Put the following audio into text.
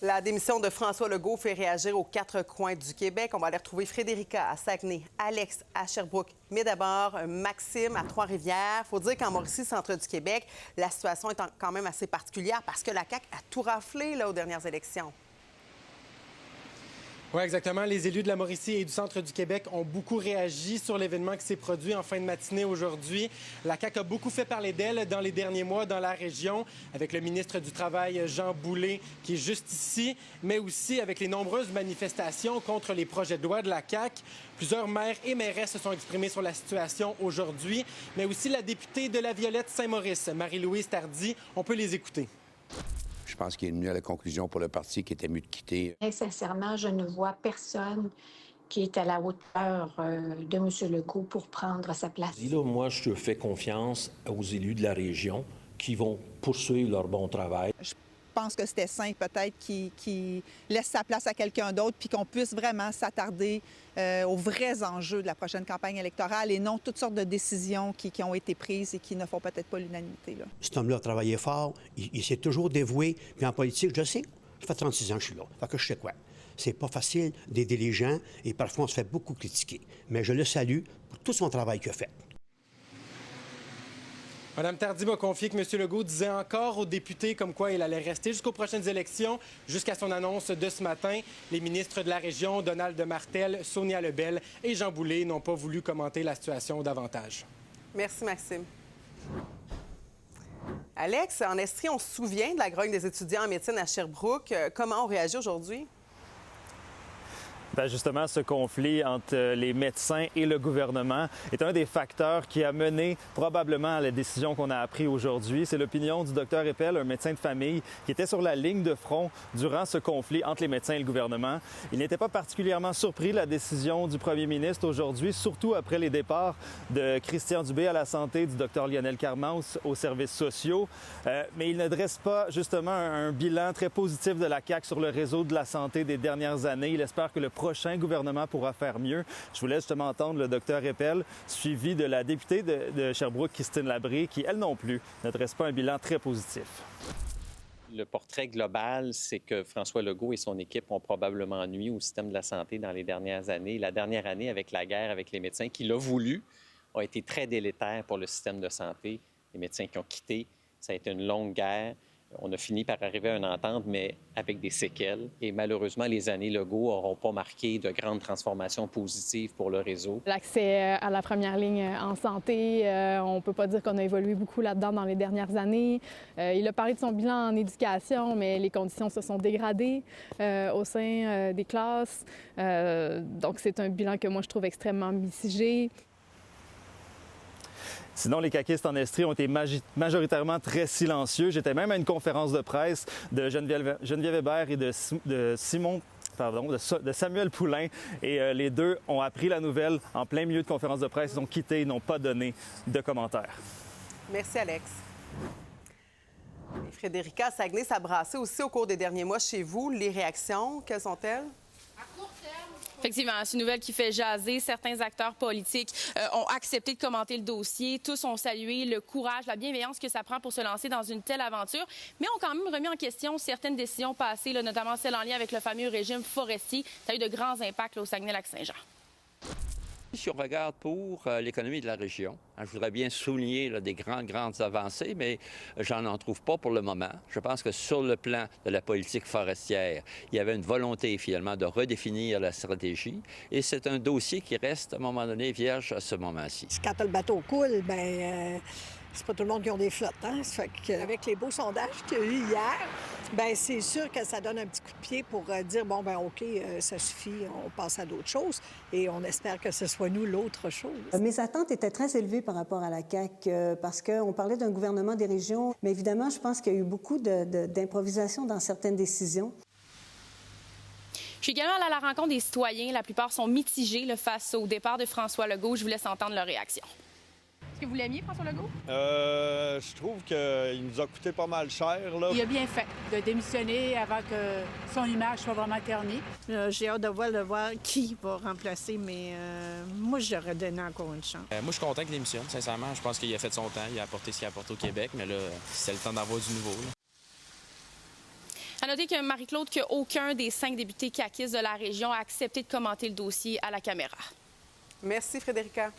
La démission de François Legault fait réagir aux quatre coins du Québec. On va aller retrouver Frédérica à Saguenay, Alex à Sherbrooke, mais d'abord Maxime à Trois-Rivières. Il faut dire qu'en Mauricie, centre du Québec, la situation est quand même assez particulière parce que la CAQ a tout raflé là, aux dernières élections. Oui, exactement. Les élus de la Mauricie et du centre du Québec ont beaucoup réagi sur l'événement qui s'est produit en fin de matinée aujourd'hui. La CAQ a beaucoup fait parler d'elle dans les derniers mois dans la région, avec le ministre du Travail, Jean Boulet, qui est juste ici, mais aussi avec les nombreuses manifestations contre les projets de loi de la CAQ. Plusieurs maires et mairesses se sont exprimés sur la situation aujourd'hui, mais aussi la députée de la Violette-Saint-Maurice, Marie-Louise Tardy. On peut les écouter. Je pense qu'il est venu à la conclusion pour le parti qu'il était mieux de quitter. Et sincèrement, je ne vois personne qui est à la hauteur de M. Legault pour prendre sa place. Là, moi, je fais confiance aux élus de la région qui vont poursuivre leur bon travail. Je pense que c'était sain peut-être qu'il laisse sa place à quelqu'un d'autre puis qu'on puisse vraiment s'attarder aux vrais enjeux de la prochaine campagne électorale et non toutes sortes de décisions qui ont été prises et qui ne font peut-être pas l'unanimité. Cet homme-là a travaillé fort, il s'est toujours dévoué. Puis en politique, je sais, ça fait 36 ans que je suis là. Fait que je sais quoi. C'est pas facile d'aider les gens et parfois on se fait beaucoup critiquer. Mais je le salue pour tout son travail qu'il a fait. Mme Tardy m'a confié que M. Legault disait encore aux députés comme quoi il allait rester jusqu'aux prochaines élections, jusqu'à son annonce de ce matin. Les ministres de la région, Donald Martel, Sonia Lebel et Jean Boulet, n'ont pas voulu commenter la situation davantage. Merci, Maxime. Alex, en Estrie, on se souvient de la grogne des étudiants en médecine à Sherbrooke. Comment on réagit aujourd'hui? Bien justement, ce conflit entre les médecins et le gouvernement est un des facteurs qui a mené probablement à la décision qu'on a apprise aujourd'hui. C'est l'opinion du Dr Eppel, un médecin de famille qui était sur la ligne de front durant ce conflit entre les médecins et le gouvernement. Il n'était pas particulièrement surpris de la décision du premier ministre aujourd'hui, surtout après les départs de Christian Dubé à la santé, du Dr Lionel Carman aux services sociaux. Mais il ne dresse pas justement un bilan très positif de la CAQ sur le réseau de la santé des dernières années. Il espère que le prochain gouvernement pourra faire mieux. Je voulais justement entendre le Dr Eppel, suivi de la députée de Sherbrooke, Christine Labrie, qui, elle non plus, ne dresse pas un bilan très positif. Le portrait global, c'est que François Legault et son équipe ont probablement nui au système de la santé dans les dernières années. La dernière année, avec la guerre avec les médecins, qu'il a voulu, a été très délétère pour le système de santé. Les médecins qui ont quitté, ça a été une longue guerre. On a fini par arriver à une entente, mais avec des séquelles. Et malheureusement, les années Legault n'auront pas marqué de grandes transformations positives pour le réseau. L'accès à la première ligne en santé, on ne peut pas dire qu'on a évolué beaucoup là-dedans dans les dernières années. Il a parlé de son bilan en éducation, mais les conditions se sont dégradées au sein des classes. Donc, c'est un bilan que moi, je trouve extrêmement mitigé. Sinon, les caquistes en Estrie ont été majoritairement très silencieux. J'étais même à une conférence de presse de Geneviève Hébert et de Samuel Poulain. Et les deux ont appris la nouvelle en plein milieu de conférence de presse. Ils ont quitté, ils n'ont pas donné de commentaires. Merci, Alex. Et Frédérica, Saguenay, ça a brassé aussi au cours des derniers mois chez vous. Les réactions, quelles sont-elles? Effectivement, c'est une nouvelle qui fait jaser. Certains acteurs politiques ont accepté de commenter le dossier. Tous ont salué le courage, la bienveillance que ça prend pour se lancer dans une telle aventure, mais ont quand même remis en question certaines décisions passées, là, notamment celles en lien avec le fameux régime forestier. Ça a eu de grands impacts là, au Saguenay-Lac-Saint-Jean. Si on regarde pour l'économie de la région, je voudrais bien souligner là, des grandes avancées, mais j'en trouve pas pour le moment. Je pense que sur le plan de la politique forestière, il y avait une volonté finalement de redéfinir la stratégie et c'est un dossier qui reste à un moment donné vierge à ce moment-ci. Quand le bateau coule, c'est pas tout le monde qui a des flottes. Hein? Ça fait qu'avec les beaux sondages qu'il y a eu hier, c'est sûr que ça donne un petit coup de pied pour dire, OK, ça suffit, on passe à d'autres choses. Et on espère que ce soit nous l'autre chose. Mes attentes étaient très élevées par rapport à la CAQ parce qu'on parlait d'un gouvernement des régions. Mais évidemment, je pense qu'il y a eu beaucoup d'improvisation dans certaines décisions. Je suis également allée à la rencontre des citoyens. La plupart sont mitigés là, face au départ de François Legault. Je vous laisse entendre leur réaction. Est-ce que vous l'aimiez, François Legault? Je trouve qu'il nous a coûté pas mal cher. Là. Il a bien fait de démissionner avant que son image soit vraiment ternie. J'ai hâte de voir qui va remplacer, mais moi, j'aurais donné encore une chance. Moi, je suis content qu'il démissionne, sincèrement. Je pense qu'il a fait son temps, il a apporté ce qu'il a apporté au Québec, mais là, c'est le temps d'avoir du nouveau. Là. À noter que Marie-Claude, qu'aucun des 5 députés caquistes de la région a accepté de commenter le dossier à la caméra. Merci, Frédérica.